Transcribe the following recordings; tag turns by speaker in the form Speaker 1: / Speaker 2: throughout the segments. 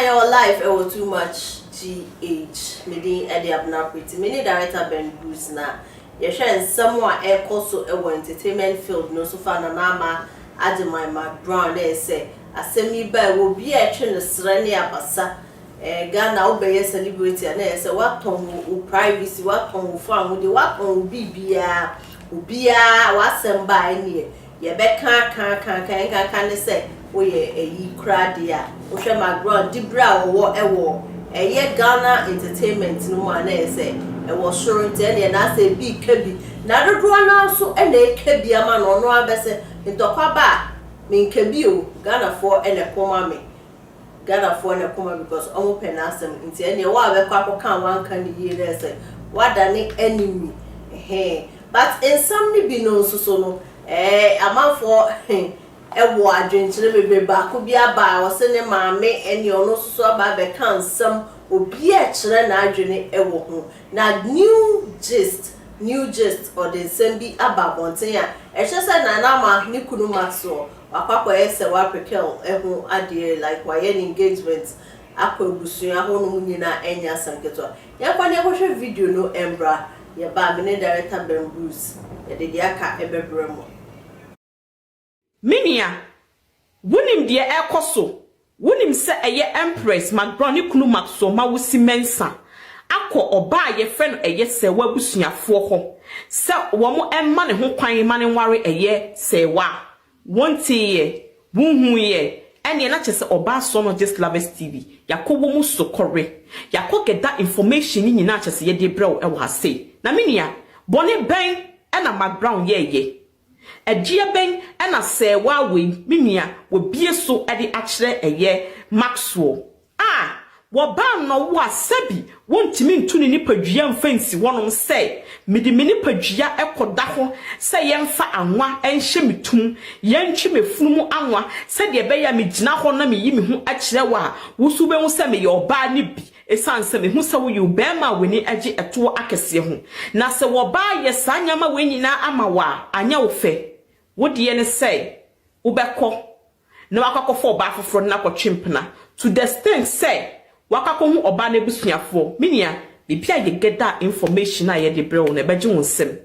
Speaker 1: Your life it was too much GH meaning Eddie Abner pretty many director Ben Bruce na you share somewhere air also a entertainment field no so far na mama add my Mcbrown there say asemi ba will be a train srani abasa Ghana obey celebrity and say what on privacy what on farm with what on bibia wasem by near ye be can say we a cradia we share Mcbrown dibra wo eye Ghana entertainment no man say e was showing ten and I say big kebi na do na so e na kebi ama no no abese ntokwa ba me kebi o Ghana for e na koma me Ghana for na koma because omo penasem nti e na wa be kwa kan wan kan ni ye say wada ni enemy but in some be no so no ama for ewo adwenkyere bebe ba ko bia ba wo se ne maame eni ono so ba be kan sam obi a kyere na adwene ewo ho na new gist or the sembi aba bonten a ehye se na na ma ni kunu Maxwell akwapo ese wa prekel ehu ade like why engagement akwa busuya ho no nyina enya sanketo ya kwa ne hwehwe video no embra ya ba me ne director Ben Bruce ya de aka ebebremo
Speaker 2: Minia, wunim de ekoso, wunim se eye Empress Mcbrown ni kunu Maxwell ma wusi mensa. Akọ oba ye friend eye se wabusuafo ho. Se wo mo emma ne ho kwan ma ne nware eye se wa. Wonti ye, wunhu ye. Ene na chese oba so no just Lovers TV. Yakowo mu sokore. Yakọ get that information ni nyina chese ye de brew e wa se. Na minia, bone ben e na Mcbrown ye. Ejia ben ena se wa we minia we bie so ede akire eye Maxwell wo ba no wo asabi wontimi ntuni ni padua mfansi wonom se mede me ni padua ekoda ho se yemfa anwa enhye metum yentwi mefunu anwa se de be ya me gina ho na me yi me hu akire wa wusu be hu se me ye oba ni bi esanse me hu se wo yu be ma weni age eto akese ho na se wo ba ye sanyama we nyina ama wa anya wo fe wo de ne say wo bekọ na wakakofo oba foforo na kwotwempena to the extent say wakako hu oba na busuafo minia bibia ye get that information na ye de brew na beje wonsem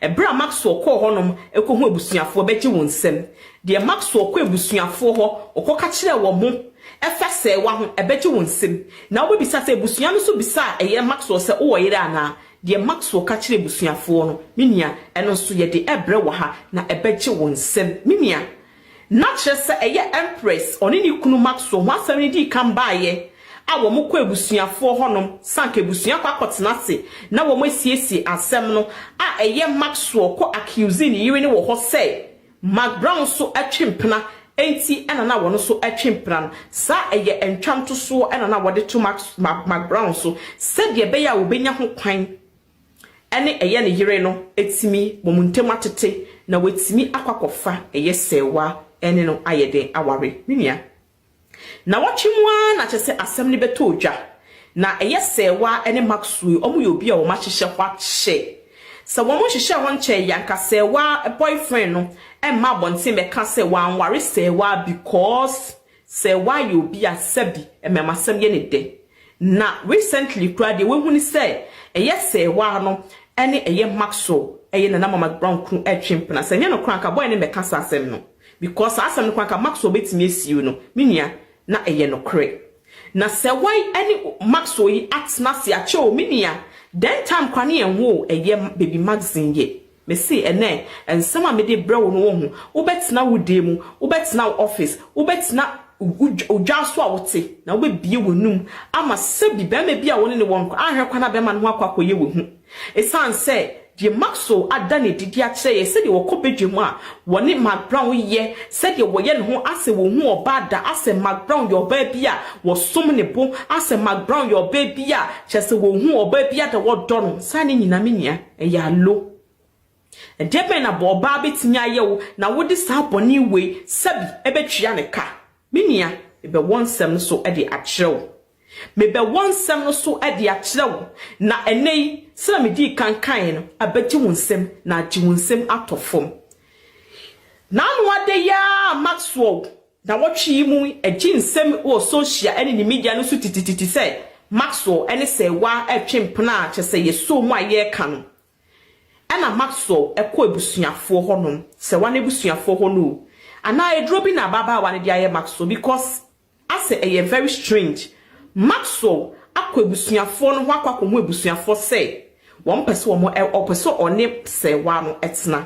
Speaker 2: ebra Maxwell ko honom ekohu abusuafo beje wonsem de Maxwell ko abusuafo ho okoka kire wo mo efese wa ho ebeje wonsem na wo bisa se abusua no so bisa eye Maxwell se wo yire ana de Maxwell ka kire abusuafo no minia eno so ye de ebre wo ha na ebeje wonsem minia na kire se eye Empress oni ni kunu Maxwell ho asam ni di kan baaye awo mo ko abusuafo honom sanka abusua kwa kotena se na wo mo asiesie asem no eye Maxwell ko accuse ni yire ni wo ho se Mcbrown so atwempena enti ena na wono so atwempena sa eye entwanto so ena na wode to Mcbrown so se de be ya wo benya ho kwan ene eye ne yire no etimi momuntem atete na wetimi akwakofa eye sewa ene no ayede aware minia na watchimwa na chese asem ni beto odwa na eye sewa ene Maxwell omu yobi a wo ma hyehye kwa hye sa wo mo hyehye ho nche yanka sewa boyfriend no emma bonte me ka se wa anware sewa because sewa yobi a sabi emema sam ye ne de na recently kura de we huni say eye sewa no ene eye Maxwell eye na Mcbrown kru etwempena se nye no kran ka boy ne me ka sa asem no because asem no kran ka Maxwell betimi esiu no minia na eye no kre na se wai ani Maxwell yi atna se ache o minia den time kwane enwo eye baby magazine ye me see ene ensema me de brew no wo hu wo betina wo de mu wo betina office wo betina ujaso a wote na wo bie wonum ama sebi be ma bia woni ne wonko ahwe kwa na be ma no akwakoye wo hu esan se die Maxwell adane didi a kire ye se de wokobedwemu a woni Mcbrown ye se de woye ne ho ase wo hu obada ase Mcbrown yo ba bia wo som ne bo ase Mcbrown yo ba bia chese wo hu oba bia de wo do no sane nyina menia ya lo Debe na bo ba betinya yewo na wodi sa boni we sabi ebetwia ne ka minia ebe wonsem so e de akyerew mebe wonsem no so e de akyerew na enei se me di kankan no abeti wonsem na agye wonsem atofom na no ade ya Maxwell na wotwe mu agye nsem o social ene ni media no so titititi se Maxwell ene se wa atwempna kyese yeso mu aye ka no Ana Maxwell ekọ ebusuafo honom se wan ebusuafo hono ana edro bi na baba wan de aye Maxwell because ase eye very strange Maxwell akọ ebusuafo no ho akwakomo ebusuafo se won pese wo opese one se wa no etena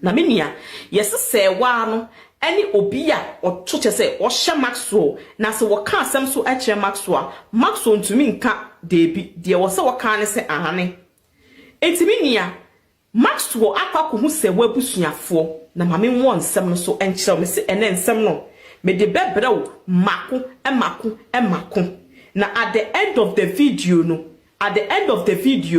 Speaker 2: na menia yes se wa no eni obi a oto chese o hye Maxwell na se wo ka asem so a kire Maxwell ntumi nka debi de wo se wo ka ne se ahane entiminia Maxwell akwa ko hu se wabusuafo na mame won nsem no so enkyerɛ me se ene nsem no me de bebrew mako na at the end of the video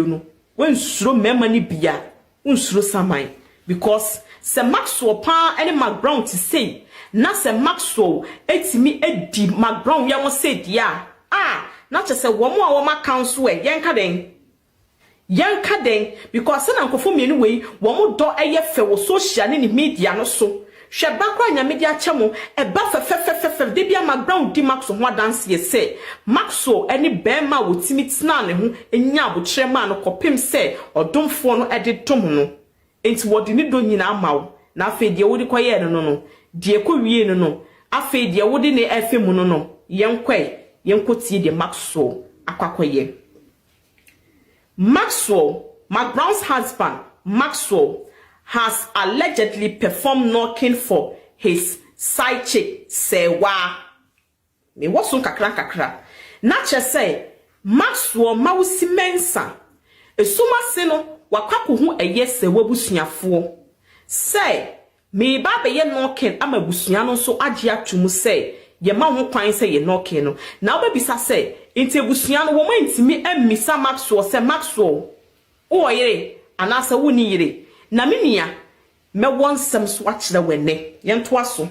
Speaker 2: no when suro mema ni bia unsuro samai because se Maxwell pa any Mcbrown to say na se Maxwell etimi edi Mcbrown ya won say dia na che se wo mo a wo ma council e yenka den because na nkofo mienu wei wo mo do eye fe wo social ni media no so hwe bakwa nya media chemo e ba fe de bia Mcbrown di Maxwell ho dance ye say Maxwell eni bema wo timitina ne ho enya abokire ma no kopim say odomfo no ede tom no enti wodi ni do nyina amawo na afa de wodi koye no de ko wie no afa de wodi ne efe mu no yenkotie de Maxwell akwakoye Mcbrown's husband, Maxwell, has allegedly performed knocking for his side chick, Sewa. Me wasun kakra. Nache say, Maxwell mawusi mensa. Esuma seno, wakaku hu eye Sewa busunyafo. Say, me ba be ye knocking ama busunyano so adia tumu say, ye ma ho kwan say ye knocking no. Na obebisa say, Inte busuano wo mantimi emmisa Maxwell se Maxwell o yire anasa woni yire na menia me wonsem so akire wene yento aso.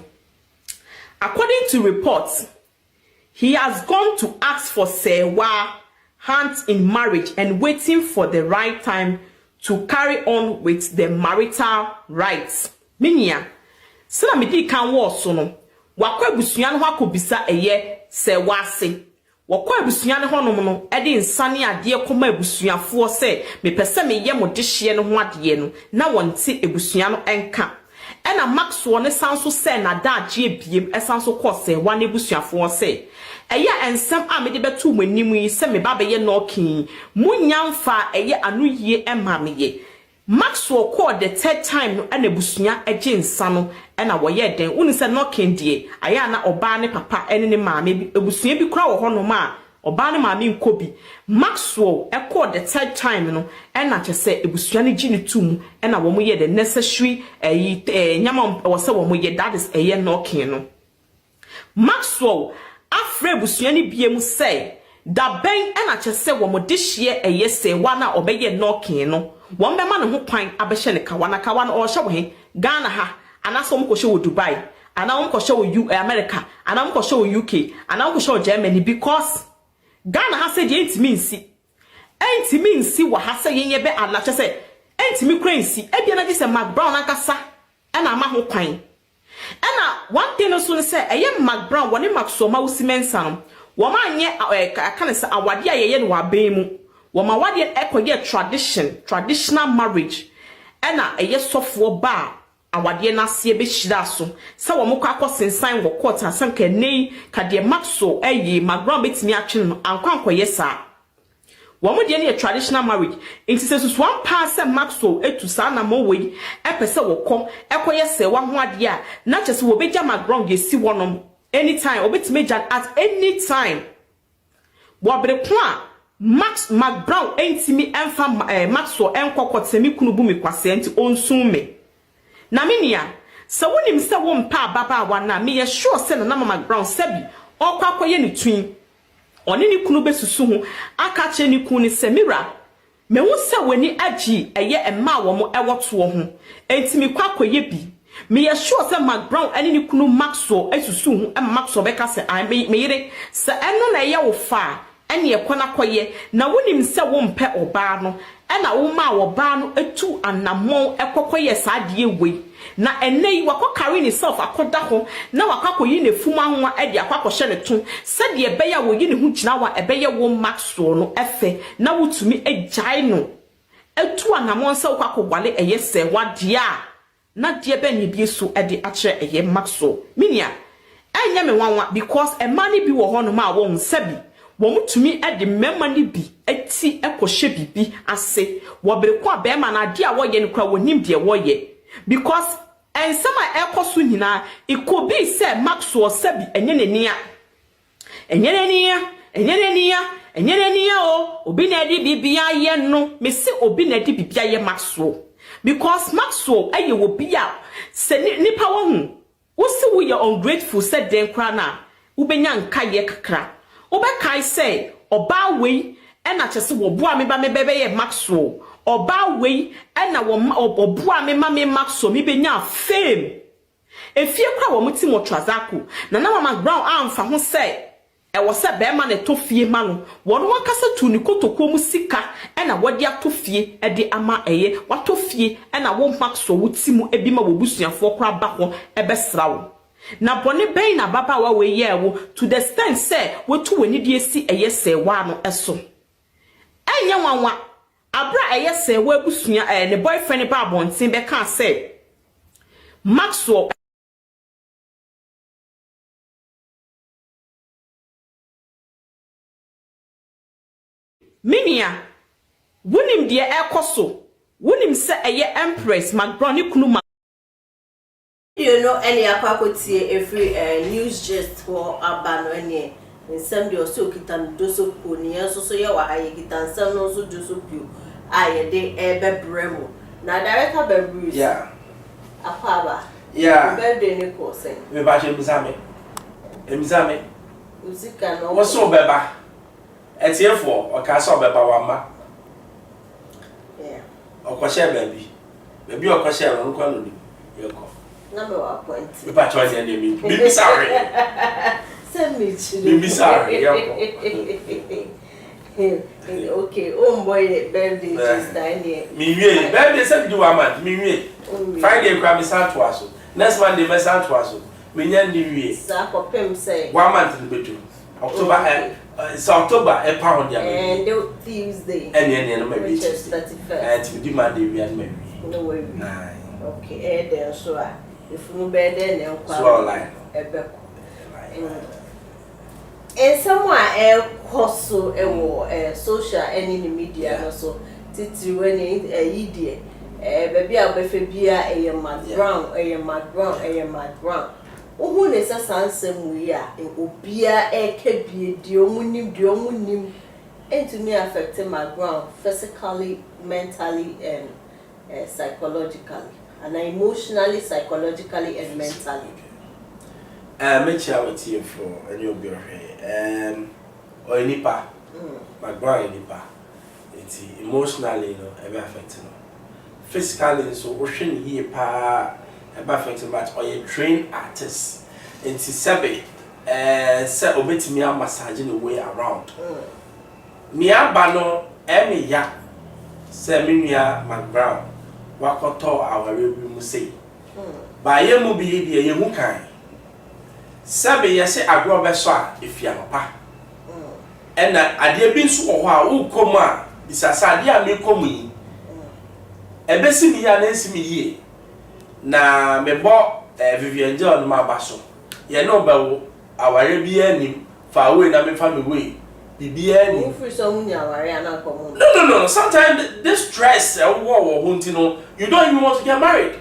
Speaker 2: According to reports, he has gone to ask for Sewa hand in marriage and waiting for the right time to carry on with the marital rights. Menia sena me di kan wo so no wakwa busuano ho akobisa eye Sewa se Wakwa ebusuane honom no ede nsane ade koma ebusuafo se mepese me ye modehye no ho ade no na wonte ebusuano enka ena Maxwell ne sanso se na daagye biem esanso kose wan ebusuafo se eya ensem a me de betu manim yi se me ba be ye no kin munyamfa eye anoyie emameye Maxwell called the third time no ena ebusuya eje nsa no ena woye den unu se no kin die aya na oba ne papa ene ne maame ebusuya bi kura wo hono ma oba ne maame nkobi Maxwell called the third time no ena kyese ebusuya ne gini tum ena wo mo ye the necessary nyama wo se wo mo ye that is eye no kin no Maxwell afre ebusuya ne biem say da ben ena kyese wo mo de hye eye se wana obeye no kin no won be ma ne ho kwan abehye ne kawana o hye wo he Ghana ha anaso mo kohye wo Dubai ana mo kohye wo America ana mo kohye wo UK ana mo kohye wo Germany because Ghana ha se de entimi nsi wo ha se yenye be ala che se entimi kura nsi e bia na je se Mcbrown akasa ana ma ho kwan ana one thing no so se eye Mcbrown woni Maxwell ma wusimensa no wo ma anye aka ne se awade a yeye no wa ban mu wo ma wade ekoye traditional marriage ana eye sofo ba awade na se be hyira so se wo mokọ akosensan wo court asem ka nei ka de Maxwell Mcbrown betimi atwe no ankwankoye sa wo mo de ne traditional marriage inti se so one pass Maxwell etu sa na mo we epese wo kom ekoye se wa ho ade a na kyese wo beja Mcbrown ye si wonom anytime obetime jan at any time wabere kwa Mcbrown entimi emfa Maxwell enkokotemi kunu bu me kwase enti onsun me na menia se wonim se wo mpa baba wa na me ye sure se na Mcbrown sebi okwakoye ni twin oni ni kunu besusu ho aka che ni kunu ni semira me hu se wani agi eye emma wo mo ewoto ho enti me kwakoye bi me ye sure se Mcbrown ani ni kunu Maxwell esusu ho em Maxwell beka se me yire se eno na ye wo fa ene ekona koye na wonim se wo mpe oba no ena wo ma wo ba no etu anamon ekokoye saade we na enei wakokare ni self akoda ho na wakakoyi ne fuma ho ade akakɔhye ne to se de ebeya wo yi ne hu gina wa ebeye wo Maxwell no efe na wotumi agyae no etu anamon se wakakɔwale eye se wade a na de ebe ne bi so ade akye eye Maxwell minia enya me wanwa because e mani bi wo ho no ma wo nsabi wo mutumi ade memma ni bi ati ekɔhye bibi ase wo bere kwa be ma na ade a wo ye ne kra wonim de wo ye because ensema ekoso nyina ikobi se Maxwell sabi enyenenia o obi na ade bibia ye no me se obi na ade bibia ye Maxwell because Maxwell aye wo bia se nipa wo hu wo se wo ye ungrateful se den kra na wo benya nka ye kakra obekai say oba wei ena chese wo boa me ba me bebe ye Maxwell oba wei ena wo oboa me ma me Maxwell me benya fame efie kwa wo muti mo trazako na Mcbrown amfa ho say e wo se be ma ne to fie ma no wo no wakasa tu ni kotoko mu sika ena wode ato fie e de ama eye wato fie ena wo Maxwell wuti mu ebi ma wo busuafo kra ba ho e be srawo na bone ben na baba wa we ye wo to the extent say wetu wani die si eye se wa no eso enya wanwa abra eye se wa busua ne boyfriend ba bontin be kan say Maxwell minia wunim de ekoso wunim se eye Empress Mcbrown ni kunu
Speaker 1: you know any akwakotie every news gist for abano any nsem de oso kitan doso ko ni enso so ye wa haye kitan nsem no so doso pio aye de bebremo na director Bruce
Speaker 3: yeah
Speaker 1: akwaba
Speaker 3: yeah
Speaker 1: birthday ni ko sen
Speaker 3: me ba je bizame
Speaker 1: uzika no
Speaker 3: wo so beba etiefo o ka so beba wa ma
Speaker 1: yeah
Speaker 3: o ko share baby o ko share no ko no ni ye ko
Speaker 1: number 1
Speaker 3: me ba choice and me be sorry
Speaker 1: send me to
Speaker 3: be sorry
Speaker 1: okay boy birthday just dine
Speaker 3: me wie birthday say do one month me wie Friday kwa me san to aso next Monday me san to aso me nya ndi wie
Speaker 1: sa ko pem say
Speaker 3: 1 month ni betu October October e pa ho dia
Speaker 1: and Tuesday
Speaker 3: and no me be
Speaker 1: 31st
Speaker 3: and di Monday we and me
Speaker 1: no way okay there so if no be there na kwa
Speaker 3: so line
Speaker 1: ebe someone koso ewo social any media no so titiri when yidie baby abefe bia Mcbrown ohu ne sasansem wi a obia ekebie di omunim entumi affect Mcbrown physically, mentally and psychologically and emotionally, psychologically and mentally.
Speaker 3: Me chia with you for any of your or nipa Mcbrown nipa it's emotionally ever affecting physically so ocean here pa ever affecting but or a trained artist into sebe say obetimi a massage the way around me aba no me ya say me nua Mcbrown wakoto aware bi mu sei ba ye mu bi de ye hu kan sabe ye se agro be so a efia no pa ena ade bi nso wo ho a wo komu a bisasa ade a me komu yi ebesi mi ya na ensi mi yie na me bo Vivian John ma ba so ye no ba wo aware bi anim fa we na me fa me we bibia ni
Speaker 1: free so munya aware ana komu
Speaker 3: no sometimes this stress wo hunti no you don't even want to get married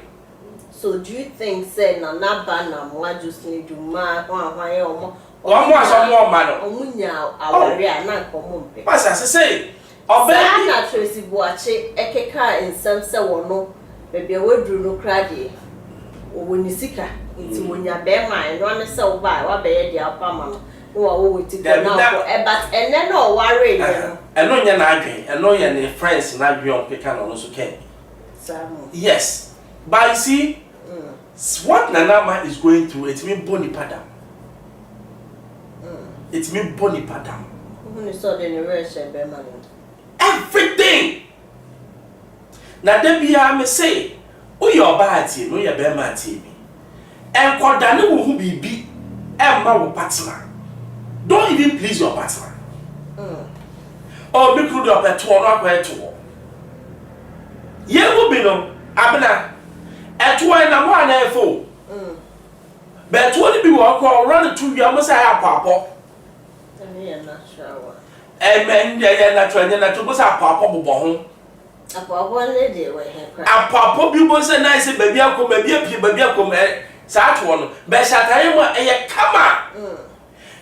Speaker 1: So do you think say na bana mo just need to ma hwan ye omo
Speaker 3: more man.
Speaker 1: Omunya aware na komo mpe.
Speaker 3: Pass as say obey
Speaker 1: na Tracy Boache ekeka nsem se wono bebe wadru no krade woni sika nti wonya be man no ne se wo ba wa be ye dia pama no wo wo ti ko na ko e but ene no worry no
Speaker 3: eno nya na adwen eno ye ne friends na adwen on peka no so ken. Yes, but you see what Nanama is going through, it means boni padam. It means boni padam. Everything. Now there be a me say, oh your body, no your bema TV. And kodane who be Emma will partner. Don't even please your partner. Or be good up at 2 or where to. Ye will be no abena at 2 and 1 F4. But 20 people are run to you must have papa. And men, they are not trying to go up papa home.
Speaker 1: A papa lady,
Speaker 3: a papa people say nice, baby, I come, baby, I come, sat one, but Shatayama, a come.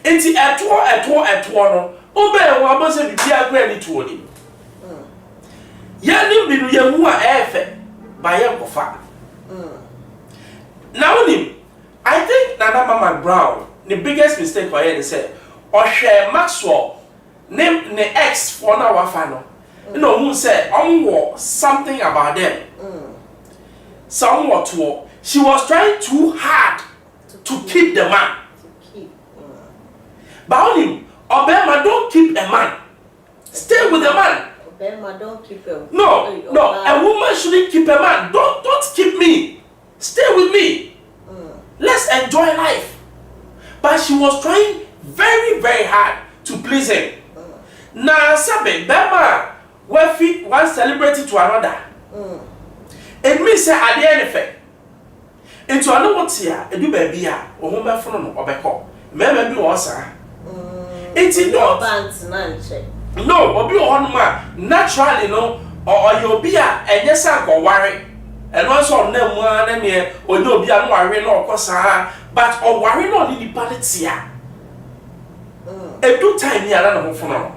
Speaker 3: It's at 2 obey one must be a granny to him. Yanim be you are effort by Uncle Fat. Now, I think Nana Mcbrown, the biggest mistake for him said, or share Maxwell, name the ex for now final. No, who said, something about them. Somewhat to she was trying too hard to keep the man. But only, Obama, don't keep a man. Stay with the man.
Speaker 1: Obama, don't keep a
Speaker 3: No, a woman shouldn't keep a man. Don't keep me. Stay with me. Let's enjoy life. But she was trying very, very hard to please him. Now, Sabe, Bema, one celebrity to another. It means that at the end of it, into another what's here, a do baby, or home from or back home. Maybe also. It's not. No, or be on man, naturally, no, or you'll be and yes, I go worry. And also, no one and here, or no be a worry, no, but or worry no in the party. A 2 times near than a phone.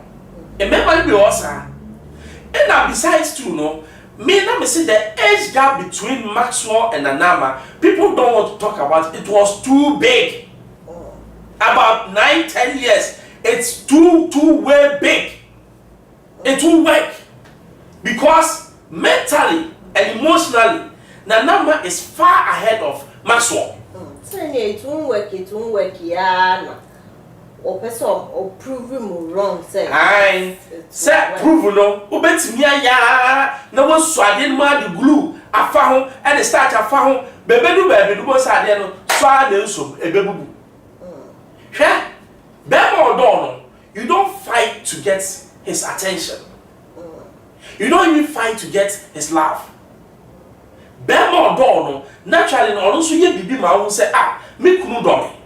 Speaker 3: A member be also. And now, besides, too, no, me let me see the age gap between Maxwell and Nanama. People don't want to talk about it. It was too big. About 9-10 years. It's too way big. It will work because mentally and emotionally, Nanama is far ahead of Maxwell.
Speaker 1: It won't work, yeah. Or person or prove him wrong, say.
Speaker 3: I said, prove no, obey me, ya. No one swaddling the glue. I found and the start I found, baby, do was I then swallow some a baby. Sure, Bema or Dono, you don't fight to get his attention. You don't even fight to get his love. Bema or Dono, naturally, also you be my own say, me kunu domi.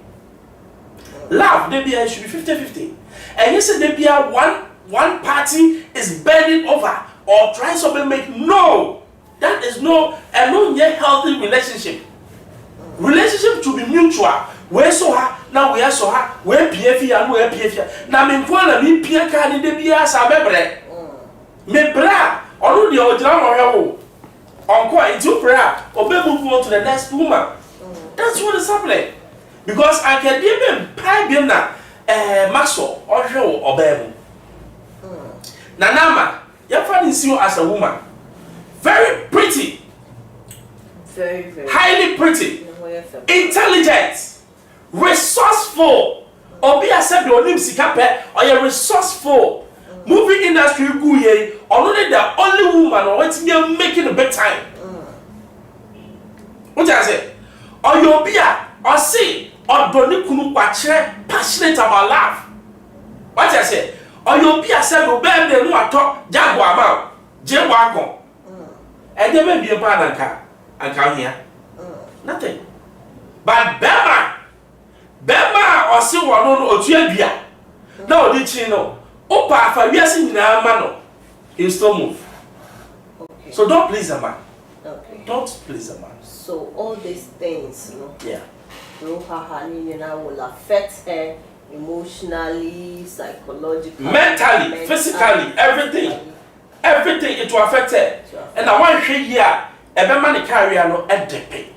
Speaker 3: Love, they should be 50-50. And you say they be one party is bending over or trying to make no. That is no yet healthy relationship. Relationship to be mutual. We so her, now we are so her, we PF and we PF. Now me kwala me PF can de be as a mebre. Me bra, or the original or uncle into prayer, or be move on to the next woman. That's what is happening. Because I can even pay them now, Maxwell or Joe or Bemu. Nanama, your friend is you as a woman. Very pretty.
Speaker 1: Very.
Speaker 3: Highly pretty. Intelligent. Resourceful. Or be accepted or name Sikape or you're resourceful. Movie industry go ye, or only the only woman or what's making a big time. What I say? Or you'll be or see. Or don't you passionate about love? What I say? Or you'll be a several baby who are talk Jaguar about Jaguar. And there may be a banana and come here. Nothing. But Bema or see one or two. No, did you know? Opa, for years in our man, he'll still move.
Speaker 1: Okay.
Speaker 3: So don't please a man.
Speaker 1: Okay.
Speaker 3: Don't please a man.
Speaker 1: So all these things,
Speaker 3: Yeah.
Speaker 1: will affect her emotionally, psychologically,
Speaker 3: mentally, physically, everything it will affect her. And I want to hear every man carry no edepe.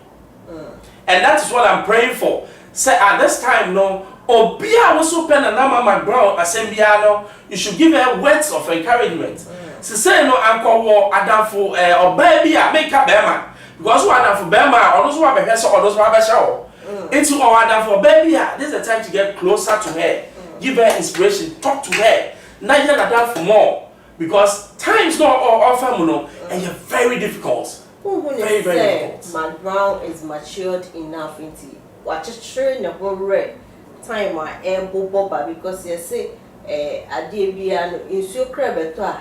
Speaker 3: And that is what I'm praying for. Say at this time, no, Obia was open and now Mcbrown Assembliano, you should give her words of encouragement. So say no uncle war Adam for or baby I make up Bema. Because what Adam for Bema or those who have a vessel or those who have a show. Into our Adam for baby, this is the time to get closer to her. Give her inspiration, talk to her. Now you're Adam for more. Because times not often, and you're very difficult. Very difficult.
Speaker 1: Mcbrown is matured enough into watch a train the whole red time I am boba because you say a debian in so crabbeto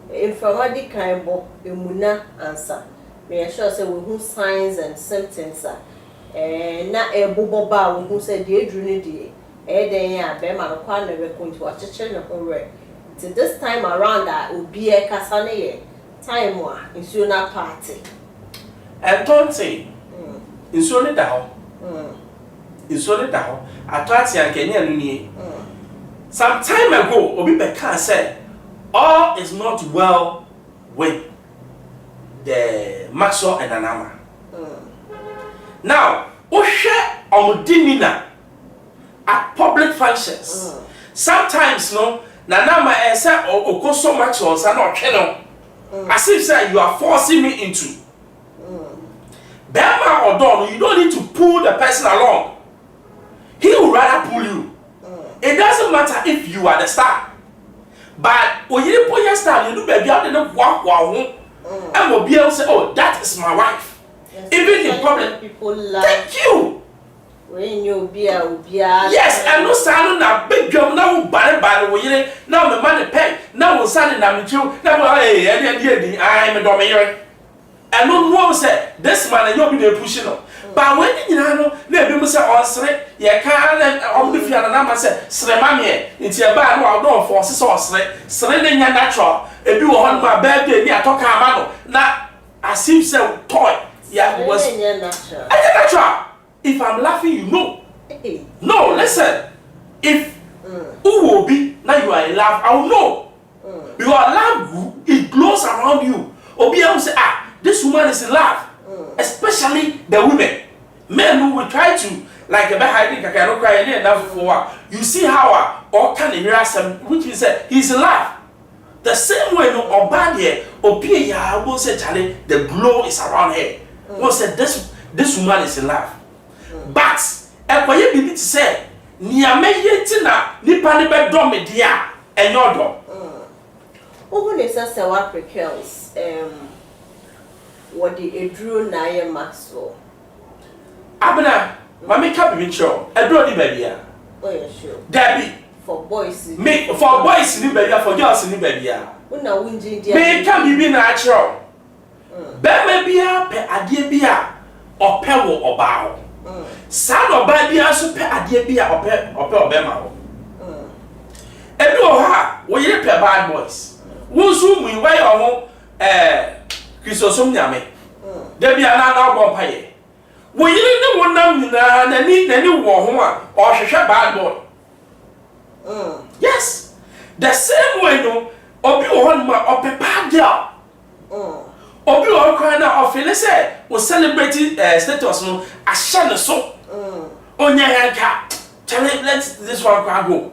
Speaker 1: informatic kind bo emuna answer. May I sure say we signs and symptoms are na a boba who said the adrenaline then ya be man kwa na we going to watch a train the whole red. To this time around that will be a casane time wa in sooner party.
Speaker 3: And don't say, in solid down, in solid down, I thought you can some time ago, Obibeka said, all is not well with the Maxwell and Anama. Now, Osha Omudinina at public functions. Sometimes, no, Nanama said, oh, so much or not channel. As if say you are forcing me into. Bema or Don, you don't need to pull the person along. He will rather pull you. It doesn't matter if you are the star. But when you pull your star, you do baby out in the walk and will be able to say, oh, that is my wife.
Speaker 1: Yes,
Speaker 3: even in public.
Speaker 1: People like
Speaker 3: thank you.
Speaker 1: When you be a
Speaker 3: yes, and no sound na big drum now bad we now the money pay now we sound na me now hey I'm a domain. And no one say this man you be pushing no. But when you know na be say on sre ye can on the fear na say sre ma me nti e ba no don force so sre na nya natural e bi wo hon ma birthday ni atoka ama no na asim say toy ya was natural. If I'm laughing, you know. No, listen. If who will be now you are in love, I will know. Because love it glows around you. Or be able to say, ah, this woman is in love. Especially the women. Men who will try to like a hiding I cannot cry any enough for. You see how or can hear some which is he's in love. The same way no or bad here or be ya will say Charlie, the glow is around her. Will say this woman is in love. But ekwaye bibi ti say niame yeti na nipa ne be do me dia enyo do
Speaker 1: who ne say what precels what the edru na ye Maxwell
Speaker 3: abena mama ka bibi ncho edru di ba bia
Speaker 1: oh yeah sure
Speaker 3: Debbie
Speaker 1: for boys
Speaker 3: me for boys ni ba bia for girls ni ba bia
Speaker 1: una wunji dia
Speaker 3: me ka bibi na achro be ma bia pe ade bia ope wo oba ho sa no ba bia so pe ade bia ope obema ho ebi o ha wo yire pe bad boys wo so mu iwa yo ho kristosom nyame da bia na na obo paye wo yire ne wonam nyina nani wo ho a o hwehwe bad boy yes the same way no obi wo ho ma ope bad girl obi wo kwa na o feel say we celebrate status no ahye ne so onya yanka let this one go.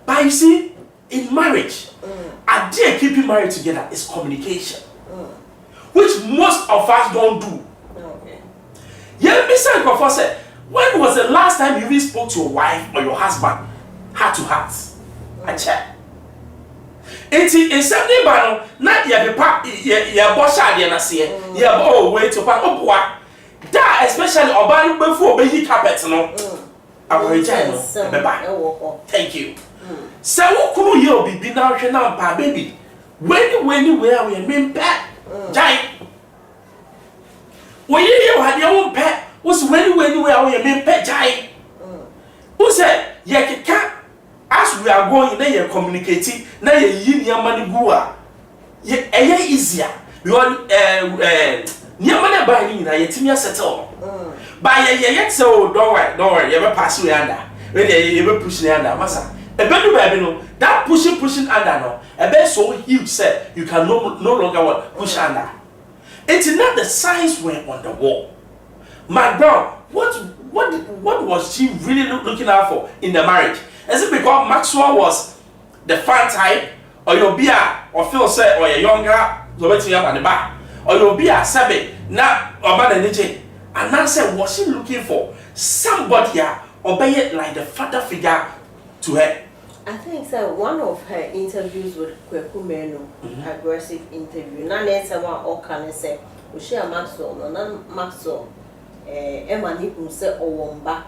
Speaker 3: But you see in marriage idea keeping marriage together is communication which most of us don't do. Okay. Yeah, Mr. Nkofo said, when was the last time you even spoke to your wife or your husband heart to heart? I check. In something but not ya boss idea na say ya oh wait to pan opwa that especially oban before be he carpet no aborigine no beba thank you so wo kunu ye obibi na hwe na pa baby when where we mean back jai wo ye wa de wo pe wo se when where we mean pe jai who said ye keka as we are going na ye communicating na ye yi niam ni gu a ye easier because Near money by me, I yet me settle. By a yet so don't worry, you ever pass me under. When you ever push me under, massa. A better baby, no, that pushing under, no, a bed so huge, said you can no longer push under. It's not the signs were on the wall. Mcbrown, what was she really looking out for in the marriage? Is it because Maxwell was the fun type, or you'll be or feel say, or you're younger, so waiting up at the back, or you'll be a seven, not or man and and now said, was she looking for somebody obey it like the father figure to her?
Speaker 1: I think so. One of her interviews with Kweku Meno, aggressive interview. Now, there's someone all can say, "We share Maxwell, no, Maxwell." Emma Nippon said, "Oh, Womba."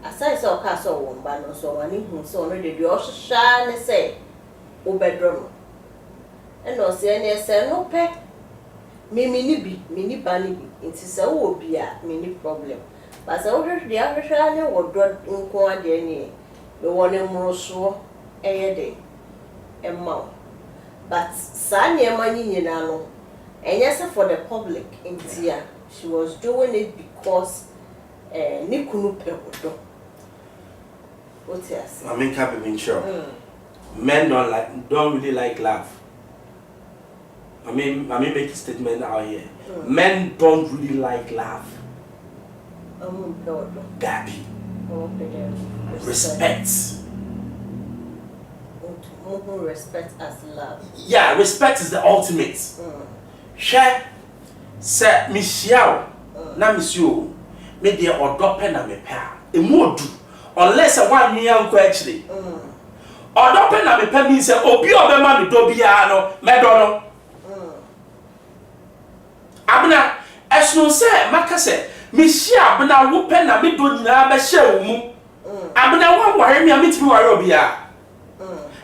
Speaker 1: Aside so castle Womba, no, so one Nippon so already the ocean shine say, "Oh, bedroom." And no, say, any say, no pet. Mini banny, it is a will be a mini problem. But so the other shine will drop in Kwa DNA. The one in Rosso, a day, a mouth. But Sanya money, you know, and yes, for the public in Tia, she was doing it because Nikunu Pewodo. What's yes?
Speaker 3: I mean, can't be sure. Men don't really like love. I mean, make a statement out here. Men don't really like love. Gabby. Respect.
Speaker 1: Respect as love.
Speaker 3: Yeah, respect is the ultimate. Share, say, Michelle, na Monsieur, me dear or drop pen and me pair. A more do, unless a 1 year uncle actually. Or drop pen and me pair means, oh, be over mammy, Dobiano, Madonna. Abna, as no say, Maka said, Michelle, Abna, who pen and me do na show. I'm not worry me, I meet you, Arabia.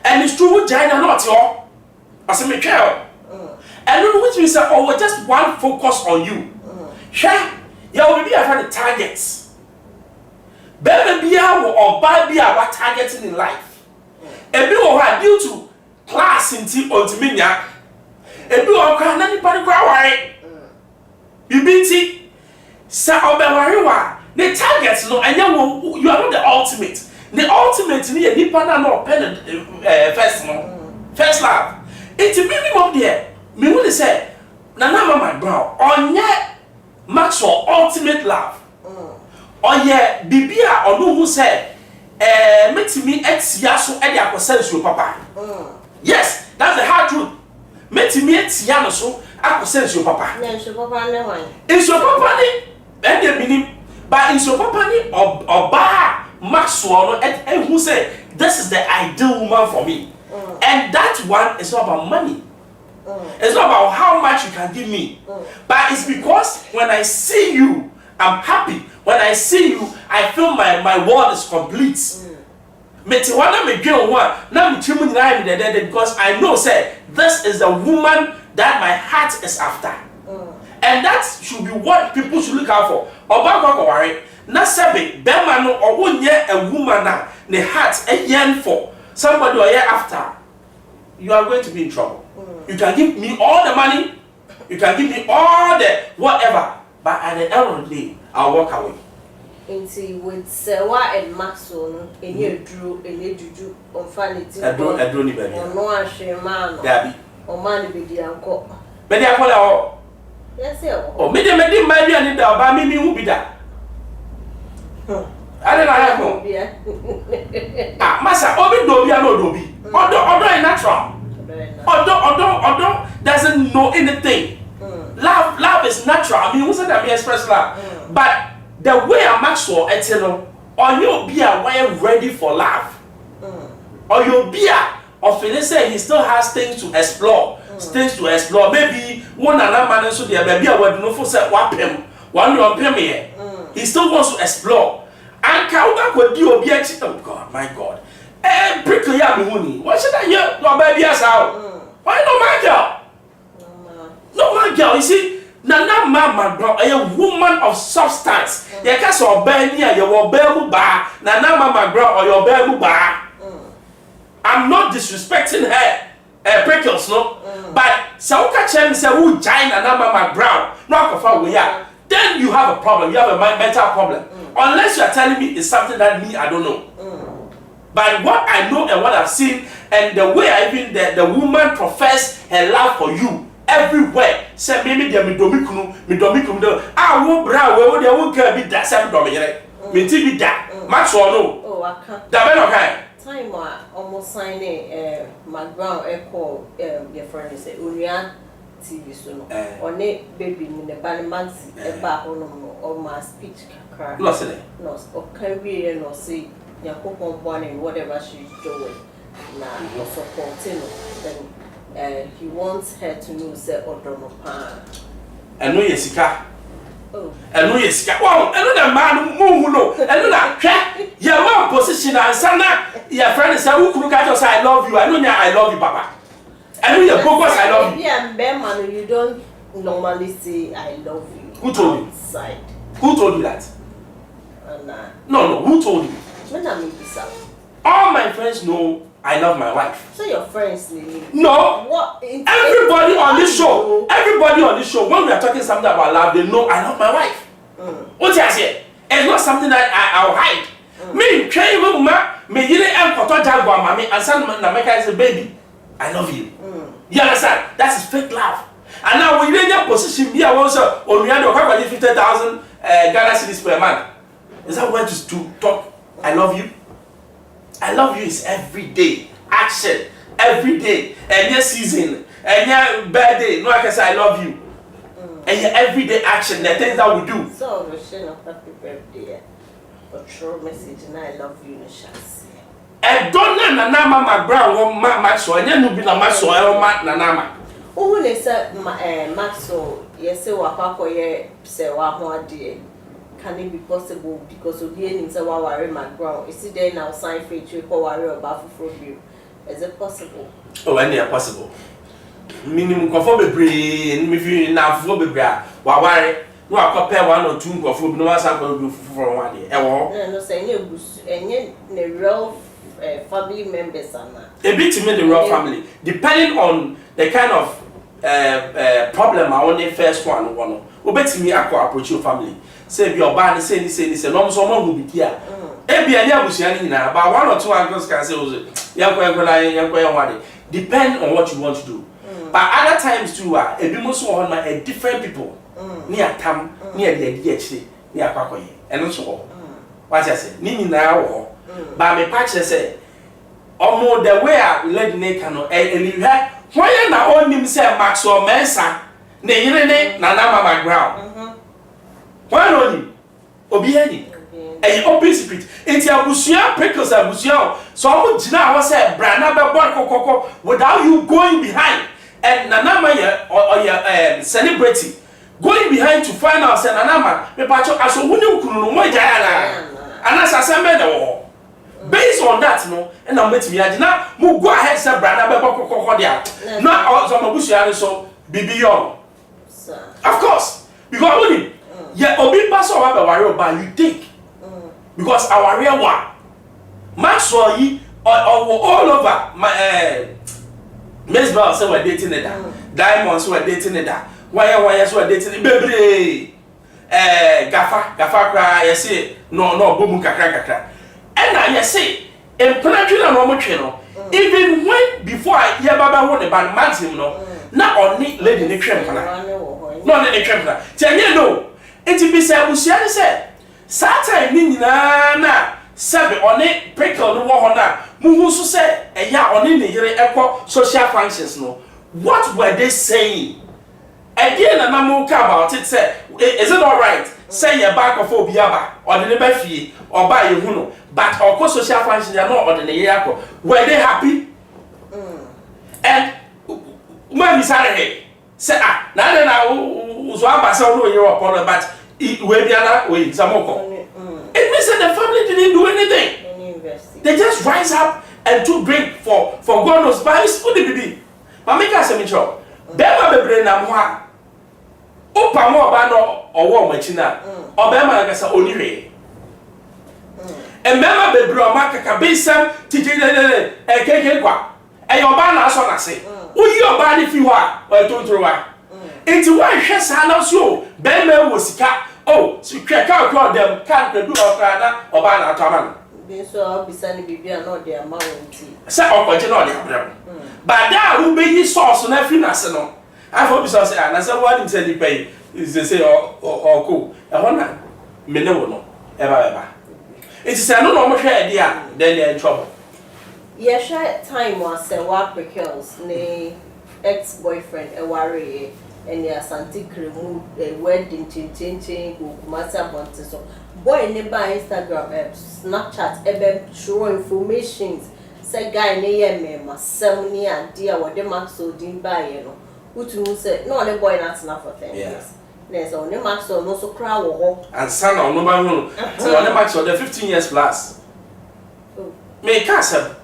Speaker 3: And it's true, China, not your. As a Michael. And which means that, oh, just one focus on you. Sure, you will be a targets. Baby, be or buy be our targeting in life. A bill or due to class in tea or Timinia. A bill or can anybody grow. You beat it. Sir, Obewariwa. The targets, no, and you are not the ultimate. The ultimate need a partner no pen first love. It's a minimum there. Me will say, Nana Mcbrown, on yet Maxwell ultimate love. Or yet Bibia or no who said, makes me ex yaso edia sense your papa. Yes, that's the hard truth. Makes me ex yaso sense your papa.
Speaker 1: Yes, your papa no one.
Speaker 3: It's your papa, and the meaning. But in so company or bar Maxwell and who say this is the ideal woman for me. And that one is not about money. It's not about how much you can give me. But it's because when I see you, I'm happy. When I see you, I feel my world is complete. Because I know say this is the woman that my heart is after. And that should be what people should look out for. Oba worry. Na sabe bema no or wonye a woman na the heart a yearn for somebody or year after. You are going to be in trouble. You can give me all the money, you can give me all the whatever, but at the end of the day, I'll walk away.
Speaker 1: Inti with Sewa and Maxwell, and you drew and you do on vanity.
Speaker 3: I don't need baby.
Speaker 1: Or no, I share man.
Speaker 3: Gabby.
Speaker 1: Or man be the uncle.
Speaker 3: But I call her.
Speaker 1: Yes, sir.
Speaker 3: Oh, me de my dear, and about me who be that. I don't know. Ah, Massa, Obi Dobia no Dobi. Although natural. Although doesn't know anything. Love is natural. I mean, who said that we express love? But the way a Maxwell eternal, or you'll be aware ready for love. Or you'll be or Phyllis say he still has things to explore. Things to explore. Maybe one another man so there maybe I would know for say what him. One you pay me. He still wants to explore. And Kauga could do a oh God, my God. Prickly money. Why should I hear your baby as out? Why no my girl? No my girl, you see, Nana Mcbrown, a woman of substance. You can't so bad near your baby bar, Nana Mcbrown or your baby bar. I'm not disrespecting her. prickles no. But so catch him say who giant and Mcbrown. No for we are. Then you have a problem. You have a mental problem. Unless you are telling me it's something that me I don't know. But what I know and what I've seen and the way I even the woman profess her love for you everywhere. Say maybe they me domikunu. Ah, wo bra we won't be that same domire. Me ti be that. Maxwell no.
Speaker 1: Oh, I can't.
Speaker 3: That be okay.
Speaker 1: Time almost signing Mcbrown echo your friend say Urian TV so no. On it baby in the banmancy eba or my speech crack.
Speaker 3: Lost it.
Speaker 1: No, or career no say Yakopon born in whatever she's doing. Now supporting then he wants her to know say Odonopa.
Speaker 3: I know Yesika.
Speaker 1: Oh.
Speaker 3: I know Yesika. Wow, I know the man move no. I know that your mom position and sana your friend say who could catch us I love you. I know I love you, Papa. I know your focus I love you.
Speaker 1: Yeah, man, you don't normally say I love you.
Speaker 3: Who told you?
Speaker 1: Outside.
Speaker 3: Who told you that? No, who told you?
Speaker 1: When I meet this out.
Speaker 3: All my friends know I love my wife.
Speaker 1: So your friends, Lily.
Speaker 3: No.
Speaker 1: What?
Speaker 3: Everybody on this show, when we are talking something about love, they know I love my wife. What I say? It's not something that I'll hide. Me, train woman, me you am koto jagwa mami, and son na make I say, baby, I love you. You understand? That's fake love. And now we in your position here also on we are 50,000 Ghana cedis per month. Is that what to talk? I love you. I love you is every day action, every day, and your season, and your birthday. No, I can say I love you, and your everyday action, the things that we do.
Speaker 1: So we should not happy birthday, but true message, and I love you, Nishas.
Speaker 3: And don't know Nana Mcbrown or Maxwell, and then you be na Maxwell or Nana.
Speaker 1: Who they say Maxwell? Yes, say Wapako ye say Wahua dear. Can it be possible because of the end of our Mcbrown? Is it there now sign for you for worry about for you? Is it possible?
Speaker 3: Oh, and they are possible. Minimum conform be brain, if you now for be bra, worry. No, I compare 1 or 2 conform, no one sample for 1 day. No,
Speaker 1: saying you real family members are not.
Speaker 3: A bit to me, the real family, depending on the kind of problem I only first one. Who bet me I approach your family. Say your band, say no, someone will be here. Maybe I never see any now, but 1 or 2 uncles can say, depend on what you want to do. But other times too, a bit more so on a different people near Tam, near the DHC, near Pakoye, and also what I say, Nini now, but my patch say, almost the way I let Nakano and you have why not only himself Maxwell Mensa, Nene, Nana Mcbrown. Why not him? Obiani. And open secret. It's your busia, prickles and busia. So I would now say, Branaba Barco without you going behind. And Nanama or your celebrity going behind to find out, and Nanama, the patch as a woman could know and as I said, based on that, no, and I'm with me. I did not move go ahead, sir, Branaba Barco. Not all some of busia, so be beyond. Of course, because only. Yeah, Obi pass over the warrior, but you take because our real one, Maxwell, all over my Mcbrown say we're dating it. Diamonds were dating it. Wires were dating it. Baby, Gafa cry. You say no, boom, kakra. And now you say in planetary and normal channel. Even when before I hear Baba won the band, Maxim no, not only lady the tramp, no, the tramp. Tell you no. It be said, we say, Satan, na sabe on it, prickle no one now. Muhusu said, a ya on in the echo social functions. No, what were they saying? Again, and I'm more about it. Say, is it all right? Say your back of Obiaba or the Nebefi or buy your Huno, but of course, social functions are not on the Yako. Were they happy? And when we say, now then I was one by some way you're upon, but it will be another way. It means that the family didn't do anything. They just rise up and to drink for God knows by his food baby. But make us a job. Bema be brain na mwa. Opa mo ba no owo machina. Obema na kasa oniwe. And bema be bro makaka be sam titi keke kwa. your banner so na say wo yi oba ni fi ho a o tontoro wa enti wa hwe sa na so be ma wo sika oh si hwe ka ko dem kan pedu okra na oba na atama no
Speaker 1: be so bisani bibia na o de ama wonti
Speaker 3: say okoje na o de abra ba da wo be yi source na fi na se no afo bi so say na say what him say di pay is they say oh cool e hona me ne wo no eba it is no no mo hwe e dia then they in trouble.
Speaker 1: Yeah, share time was work because ne ex-boyfriend a worry and ya santi kremu wedding chin go matter about so boy ne by Instagram Snapchat show informations say guy ne ye me masem ni ade a wode Maxwell din buy no utu say no ne boy not enough for 10 years. Yes, on the Maxwell no so cry wo
Speaker 3: and son on no man no so on the Maxwell the 15 years plus. Me cancer.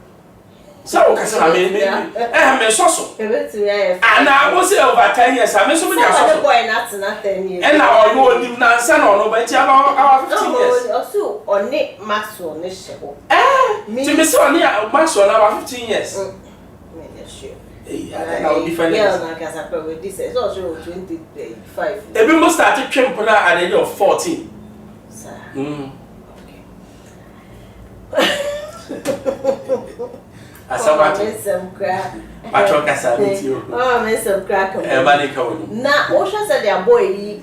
Speaker 3: So okasa na me so and I was over 10 years I me so me so
Speaker 1: boy not 10 years
Speaker 3: and now you onim na nsa na no ba ti about 15 years
Speaker 1: also on ne Maxwell ne shebo
Speaker 3: to me so on Maxwell na about 15 years
Speaker 1: me sure
Speaker 3: I don't different
Speaker 1: yeah na kasa pe with this is also 25
Speaker 3: ebi mo start twempo na at the age of 14
Speaker 1: sir
Speaker 3: Asabati. Pacho kasa biti o.
Speaker 1: Oh, me some crack.
Speaker 3: E ba ne ka woni.
Speaker 1: Na o sha say their boy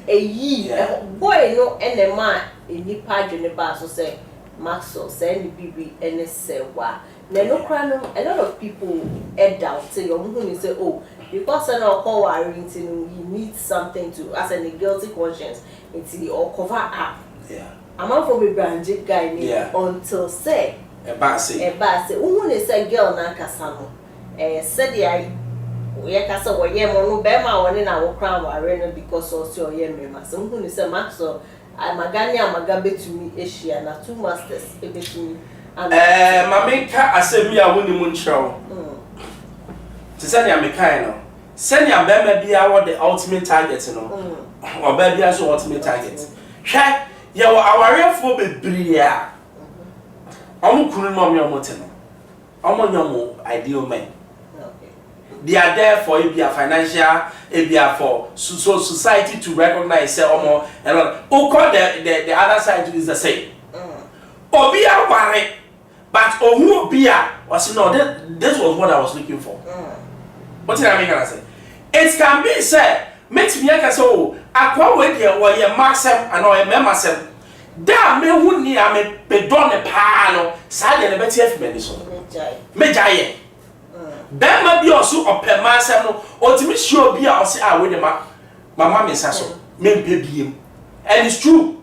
Speaker 1: boy no ene man enipa dwene ba so say Maxwell say ni bibi ene say wa. Na no kra no a lot of people doubt say you who say oh because na call worrying you need something to as a guilty conscience until or cover up.
Speaker 3: Yeah.
Speaker 1: I'm not for be branded guy until say
Speaker 3: Eba say
Speaker 1: who ne say girl na kasa no said ya we kasa wo ye mo no be ma woni na wo kra ware no because o so ye me ma so who ne say Maxwell amagani amaga betumi ehia na two masters ebetumi
Speaker 3: mameka asemi a woni mu nchrew ti say ya mekai no send ya be ma bia wo the ultimate target no o ba bia so ultimate target hwe ye wo awarefo bebre a omo kunu no me omo te no omo nyomo ideal men. They are there for a financial, for society to recognize say omo and all the other side is the same. Obia worry, but ohu obia was no this was what I was looking for. What did I mean can say? It can be said makes me like so akwa we there or ye maxem and or memasem. Da me hu ni am be don ne pa no sa de ne beti afime ni so. Mejaye. Bema bi osu opemasem no otimi sure bi a osi we de mama me saso me mpe biem. And it's true.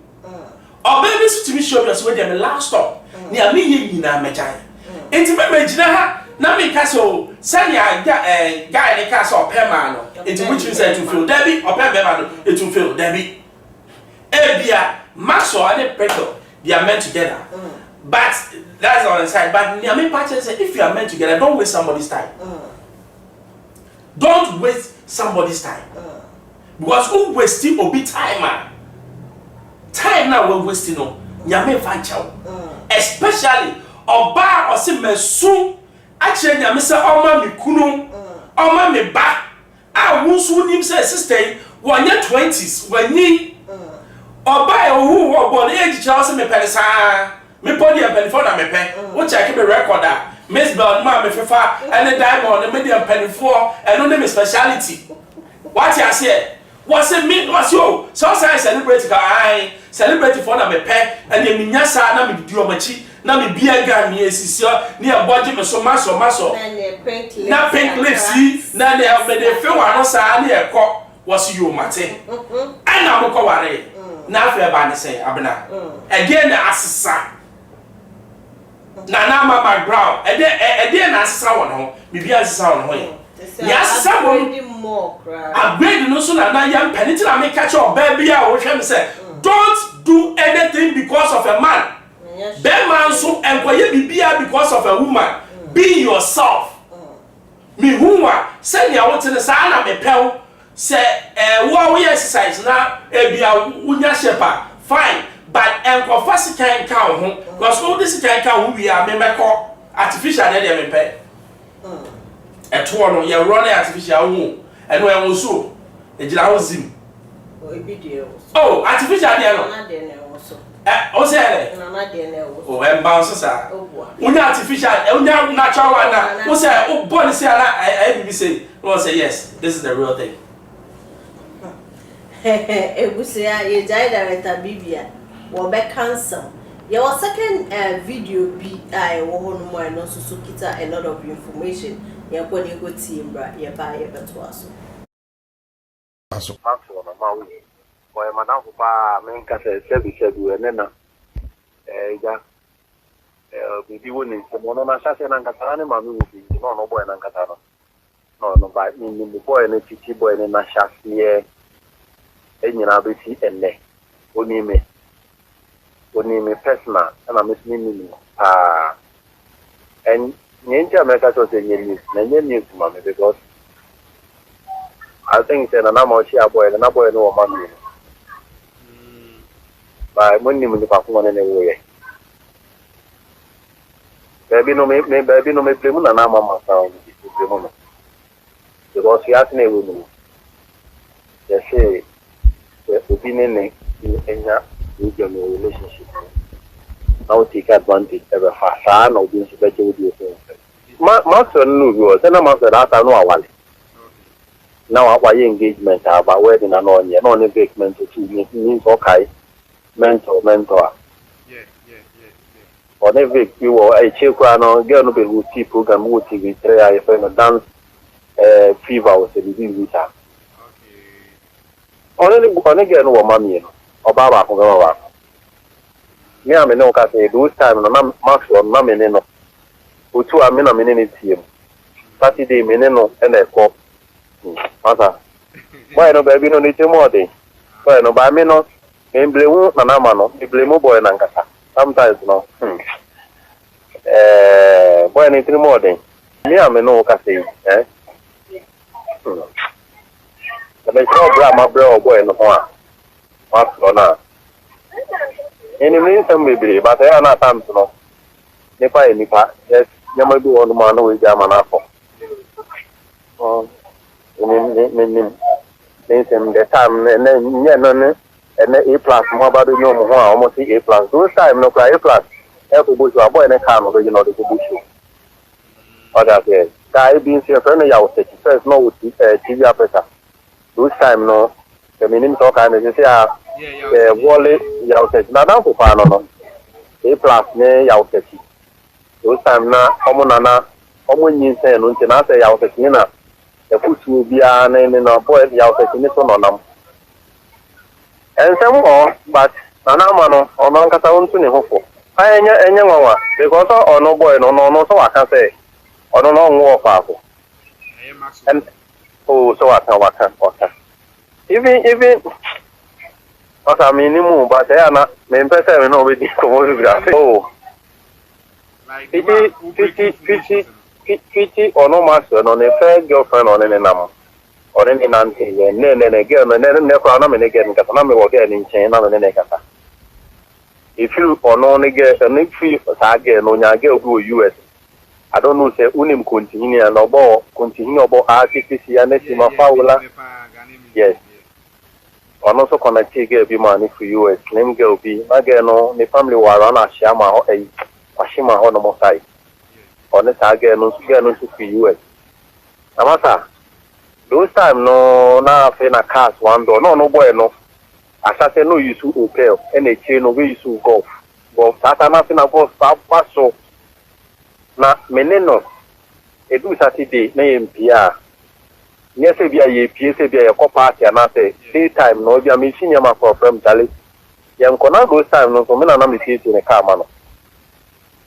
Speaker 3: Baby to me sure bi osi we de me last stop. Ni am ye nyina mejaye. Enti me magina ha na me ka so say ya guy ne ka so opema no. Enti which means to feel Debbie opema no it will feel Debbie. Ebia Maxwell and Preto, they are meant together. But that's on the side. But I mean, Patrick said, if you are meant together, don't waste somebody's time. Don't waste somebody's time. Because who wasting will be time, man. Time now we're wasting on. Nyame fanchao. Especially oba or si mesu. Actually, nyame say oma mi kunu, oma mi ba. Ah, wunsu nim say sister, wanye 20s, wanye. Oba who born age Charles me penisa. Me body and penny for na me pen. Wo check me recorder. Mcbrown ma me fefa and the diamond me dey penny for and no me speciality. What you say? Was it me was you? So say celebrate ka ai celebrate for na me pen and ye minya sa na me di o machi na me bia ga me esisio na e boje me so maso na pink lips na me dey feel one sa na e ko was you mate. And na mo ko ware. Na afa ba ne say abena. Again na asesa. Na Mcbrown. Ede na asesa won ho. Bibi asesa won ho ye. Ya asesa won
Speaker 1: more cry.
Speaker 3: Upgrade no so na yam penity na me catch up baby a wo hwe me say don't do anything because of a man. Be man so enkoye bibia because of a woman. Be yourself. Me huwa say ya wo tene sa na me pew. Say wo we exercise na bia wunya shepa fine but enko can count ho because all this can count we are me meko artificial na dey me pe At one, you're running artificial womb, and we're also a Jilazim. Oh, artificial piano. Oh, say, oh, and bounces are. Only artificial, only natural one. Who say, oh, bonus, I say, well, say, yes, this is the real thing.
Speaker 1: Ebusia, you died at a Bibia, or back cancer. Your second video be I won't more and also Sukita a lot of information. You're going to go team, but you buy a better was.
Speaker 4: So, Maxwell, my boy, Madame Papa, Menka said, and then, be winning some one on Assassin and Catana, Mammy will be no boy and Catana. No, by me, the boy and the city boy and a chassis, and you know, and they only me personal, and I'm listening. And Ninja America was a news, Mammy, because I think that an amateur boy and a boy no money. By money with the performance anyway. Baby no me play and I'm a sound because he has no woman. They say the opinion in your relationship. Now take advantage of a facade or being better with you. Master knew you was and I'm after that I know I want. Now our engagement about wedding and on your non engagement to means okay. Mentor. Yeah. On every you were a children, girl, will see program, would TV, a dance fever was a disease visa. On again, or mammy, or Baba for the me, I may know, those time, and Maxwell, Mammy, who 2 are minute him. Saturday, Meneno, and a cop. Mother, why no baby no need more day? Why no by me no? Me blame na mano, me blame boy na nkasa. Sometimes no. Boy ni 3 more day. Me am no ka say, The show my bro boy no ho a. What na? Any mean some baby, but I na time no. Nipa, yes, nyama bi wonu ma no we jama na afọ. The time and A plus more about the normal almost A plus. Those time no A plus. Every bush or boy and a car of the bush. Other day, guy being here for any hour, first no TV operator. Those time no, the meaning talk and they say, Wally Yauset, not down for Pano. A plus near Yauset. Those time now, Homonana, Homonin say, Nuntina say Yausetina. The push will be a name in a boy Yausetin on them. And some more, but Nanamano or Nankataun hopeful. I ain't any one because or no boy, no, so I can say. Or no long war powerful. And oh, so I can. Even what I mean, but they are not main person over this photograph. Oh, 50 or no master on a fair girlfriend on any number. Or any nancy, and then again, and then never again, Catanami will get in China and Negata. If you or no nigger, and if you again on your girl go US, I don't know, say unim continue and about continuable artificial and Faula. Yes. Or also connect girl be money for US, name girl be, Magano, the family were on a Shama or a Washima on the Mosai. On the Saga, no for US. Amasa. Those time no na fe na cars one door no boy no asase no use hotel and a chain no we use golf tata na fe na golf so na meneno edu Saturday na empia nye se bia ye pie se bia ye ko party na say daytime no bia me sinya ma for from Charlie yan kona those time no so me na me see ne car ma no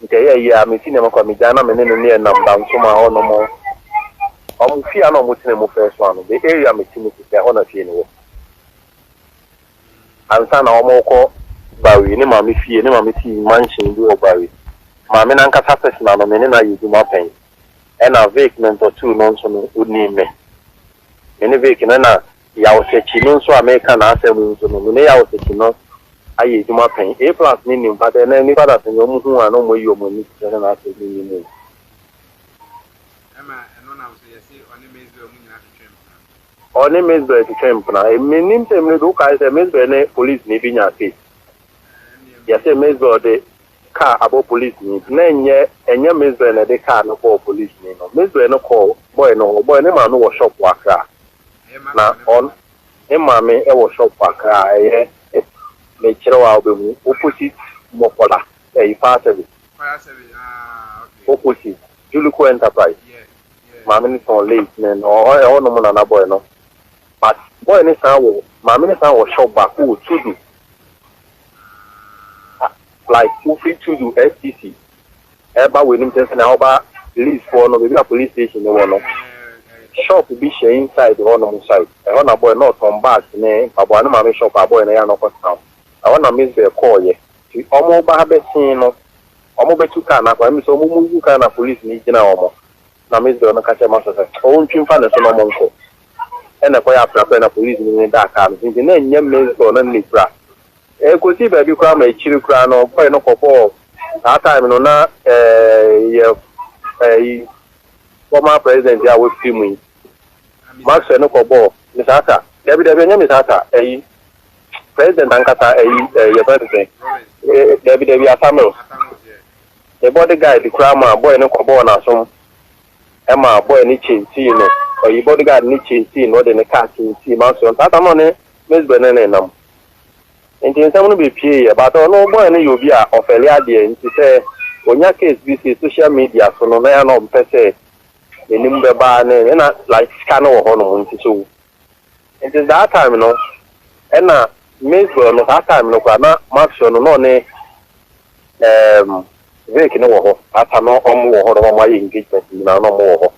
Speaker 4: nke ye me sinya ma kwa me jana meneno ne nam dam so ma ho no mo fear no mutin mo first one the area meeting is there on a few and sana omoko bawi ni mami fie ni mami ti mansion bi obawi mami na nkasa person no me ni na yuzu ma pen and a vehicle mentor 2 no so no uni me ni vehicle na ya osechi no so America na asem so no ne ya osechi no aye juma pen A plus ni ni but na ni father so no mu hu ano mo yi o mo ni na asem ni ni Only Mcbrown to champ now. Meaning to me, do I say Mcbrown police need in your face. Yes, Mcbrown the car about police need. Then, yeah, and your Mcbrown the car no for police need. Mcbrown no call, boy, no man no shop worker. Now, on him, mammy, I was shop worker. Yeah, nature will be opposite Mokola, a part of it. Opposite Julico Enterprise. Mammy is on late, man, or no man and boy, no. But boy, any sound, mammy was shop back who to do. Like, who free to do STC. Ever with him, now about police for no, maybe a police station, no one. Shop be share inside the one side. I want a boy not on back, name, a boy, no mammy shop, a boy, and I know what town. I want to miss their call, yeah. Almost by having seen, almost 2 can, I'm so moving kind of police need now. Now, Miss Donna catch a master, own trim fan, and so and a boy after a police in that car, in the name, young Miss Donna and Libra. I could see baby crown a chill crown or point no for that time, no, not a former president, I was filming. Maxwell no for ball, Miss Atta, Miss Atta, a president Ankata, your president, Debbie Samuel. The body guy, the crown, boy, no for ball, some Emma, boy, Nichi, or your bodyguard Nichi, more than a cat in tea, Maxwell. That I'm on it, Miss Benenum. And then someone will be pay about no boy, and you'll be a Ophelia, and to say, when your case visit social media, so no man on per se. The number bar and like scan or honor so. It is that time, you know. And Mcbrown that time, no, Maxwell, no, Vic, no, I can no more of my engagement, no more.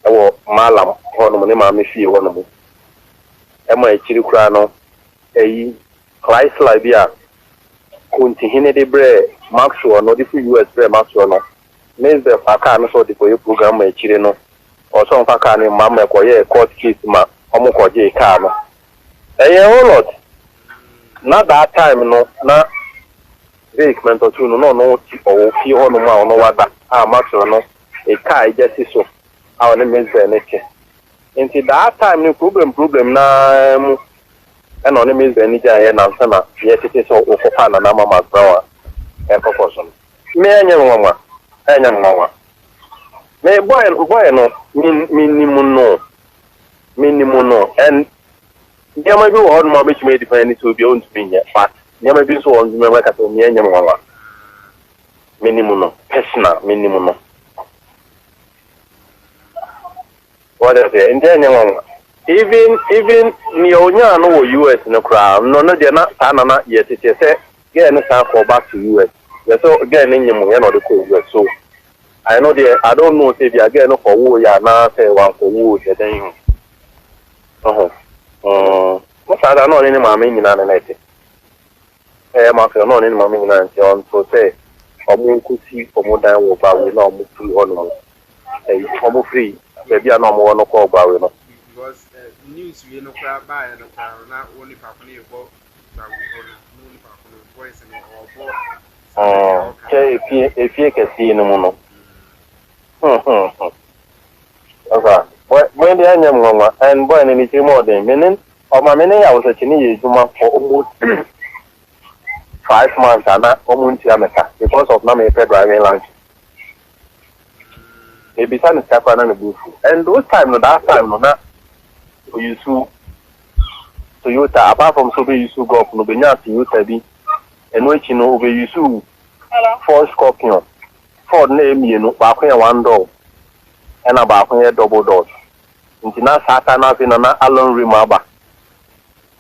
Speaker 4: I will Malam, honor, mammy, see one of them. Am I Chiricrano, a Christ Libya, continue the bread, Maxwell, no different US bread, Maxwell, no. Mcbrown Pakan so the for program my children or some Pakan in Mamma court case ma Omoco J Carno. A lot. Not that time, no, not Vic mental to no or few on no water. Maxwell no a car just so our name is Beneke. Into that time, no problem na and on the Miss Benija and Ansana, yes, it is all for Pana Nama Mcbrown and proportion. Me and your mama. Mama. May boy no minimum no and there might be one more which may depend to be owned to me yet, but there might be so on the America to me and your mama. Minimum no, personal minimum no. What is it? And then your mama. Even Nionya no US no crowd, no, they're not Tanana yet. It is a get any time for back to US. So again, in your money, the cool. So I know I don't know if you are getting for who you are now, say one for who you're saying. What I don't know any mammy in an night. Mark, no in mammy in an on so say, or moon could see for more than what I will not move to honor. A homo free, maybe I no more no call by
Speaker 5: because news we no crowd by and not only Papani about voice and
Speaker 4: if you can see no more. Okay. When the animal and boy, anything more than meaning of my many, I was a Chinese for almost 5 months and not almost America because of not a driving lunch. Maybe some is Captain and the booth. And those time, no, that time, no, not you sue Toyota, apart from so you sue go no be Toyota and which you know, you sue Ford Scorpion. Ford name you know, back here one door and about here double doors. Into now Satan nothing on Allen Rim Abba.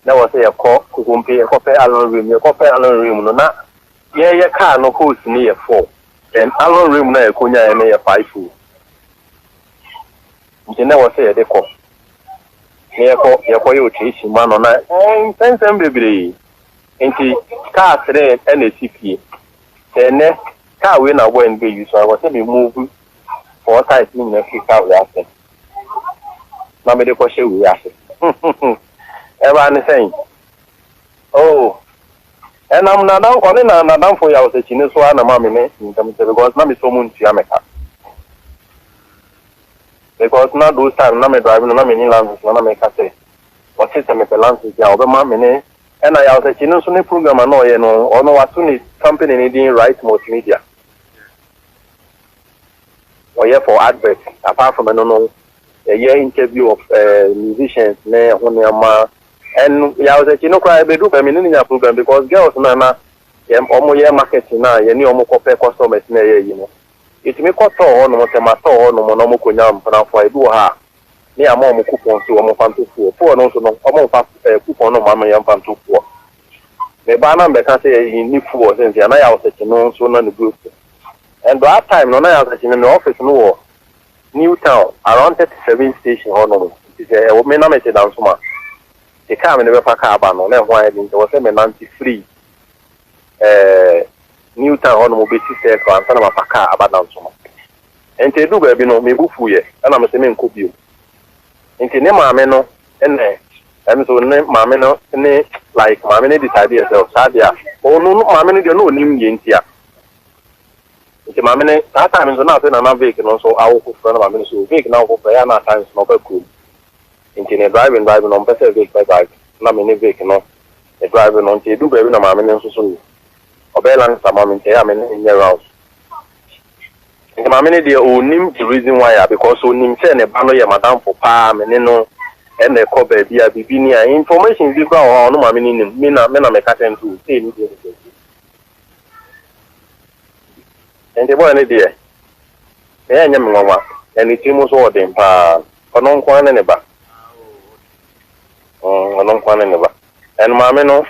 Speaker 4: That was a call, who won't pay a copy Allen Rim, your copy Allen Rim, no, not. Yeah, your car no coast near 4. And Allen Rim na Kunya and a 5 food. You never say a deco. Here, you chasing man on that. And thanks, baby. Into car today and a CP. Then, car win a when be you, so I was saying moving for a size in a kick out the asset. Mamma de Coche, we ask it. Everyone is saying, oh, and I'm not down for you, the Chinese one, a mammy, in terms of because Mammy so moon to America. because now those times na me driving na me ni lances na me ka say o se me pe lances ya o be ma me ne and I was a so ne program na o ye no ono watu ni company ni din right multimedia or yeah for adverts apart from no a year interview of musicians ne honema and ya was a cry be do be ni program because girls na omo ye marketing na ye ni omo copy customers na ye yi no it me ko to ho no tema to ho no no mo konya mpana fo edu ha ni ama omo coupon so omo fanto fo no so no omo fa coupon no ma ya fanto fo me ba na be ka say ni fo sense na ya was a no so na the group and that time no na ya was in the office no New Town around 37 station ho no it is me na me say down so ma the car me never pack aba no na ho I was say me 93 New Town on mo be sister ko ansa na mapaka abadan so. Enti edu ba bi no me bufu ye na me se me nko bio. Enti ne maame no ene em so ne maame no ne like maame ne decide yourself sadia. O no maame ne de no onim ye ntia. Enti maame ne that time so na say na vehicle no so awo ko fro na maame no so vehicle na ko fro ya na times no ba cool. Enti ne driving no pese vehicle bike na me ne vehicle no e driving no enti edu ba bi na maame ne so Obelan Samam in your house. The mammy dear onim the reason why because onim send a banner ya madam for palm and no and the cover be a bibinia information you go on no mammy mina mena me caten to say anything. And the boy dear. Eh nyamwa and it almost all them pa onon kwan ne ba. Onon kwan ne ba. And mammy no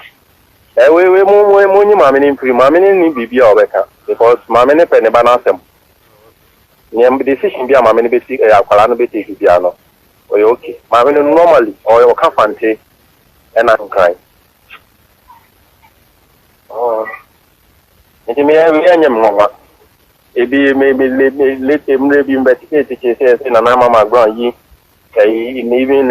Speaker 4: we money mammy in free mammy in bibi obeka because mammy ne penny banasem. Nyam decision be a mammy be take a kwala be take piano. Or okay. Mammy normally or you can fante and I'm crying. Oh. It may have any mama. It be maybe let him maybe investigate the case in an Mcbrown ye. Even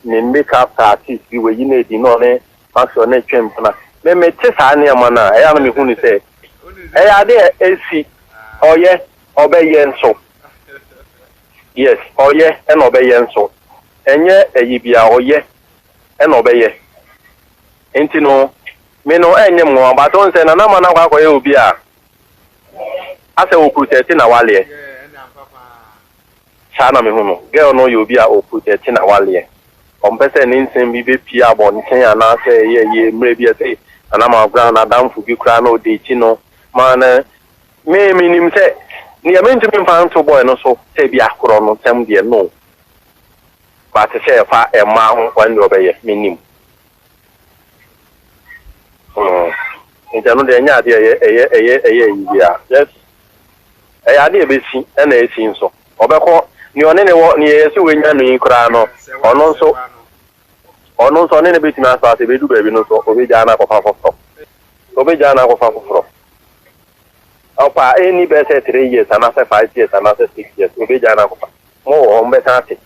Speaker 4: ne make up artist you were in it in on Maxwell ne champion. Me test any mana. I am who ni say. Eh ade AC. Oh yeah, obey yen so. Yes, oh yeah, and obey yen so. Enye eyibia oh yeah, and obey ye. Enti no me no enye mo but on say na na mana kwa ye obi a. Ase okutete na wale. Sana me hu no. Girl no you obi a okutete na wale. Compese ni nsem bi be pia bo nchen ana say ye mre bi say ana Mcbrown na damfu bi kra no de chi no man me minim say ni am ntimi fan to boy no so say bi akoro no tem de no but say fa e ma ho kwan do be ye minim no de nya de eye yia yes ade e be si e na esi nso obekọ ni one ne wo ni esi we nya no kra no ono so ne be tima asa be du ba bi no so obi jana ko fa fofo opa any be say 3 years and after 5 years and after 6 years obi jana ko fa mo o mbe tati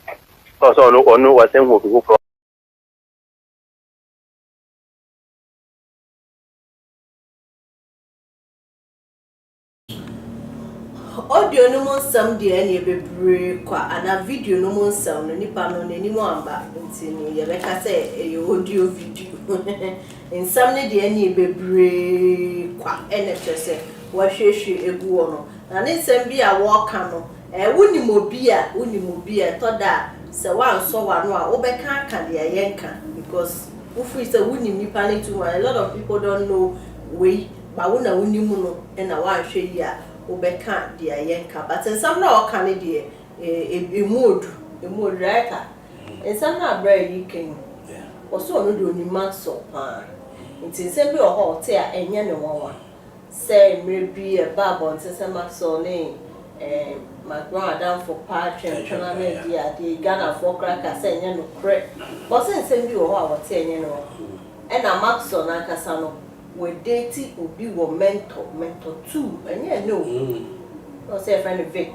Speaker 4: so no onu wa sen ho bi ko
Speaker 1: audio no mon sam de na bebre kwa ana video no mon sam no nipa no nani mo amba nti no ye beka say e audio video en sam ne de na bebre kwa ene chese wa hwehwe egu no na ne sam bi a wo ka no woni mobi a to da se wan so wa no a wo beka aka de yenka because wo free say woni nipa ne too a lot of people don't know we ba wo na woni mu no na wa hwe yi a Ubeka dia yenka but in some na okane dia a mood right in some na bra you can also no do ni Maxwell nti se bi o ho te a enye ne wonwa say maybe a babon se Maxwell ne Mcbrown down for part chana na dia the Ghana for cracker say enye no kre but se bi o ho a wo te enye no e na Maxwell na kasa no we date obi wo mentor 2 and yeah no say friend Vic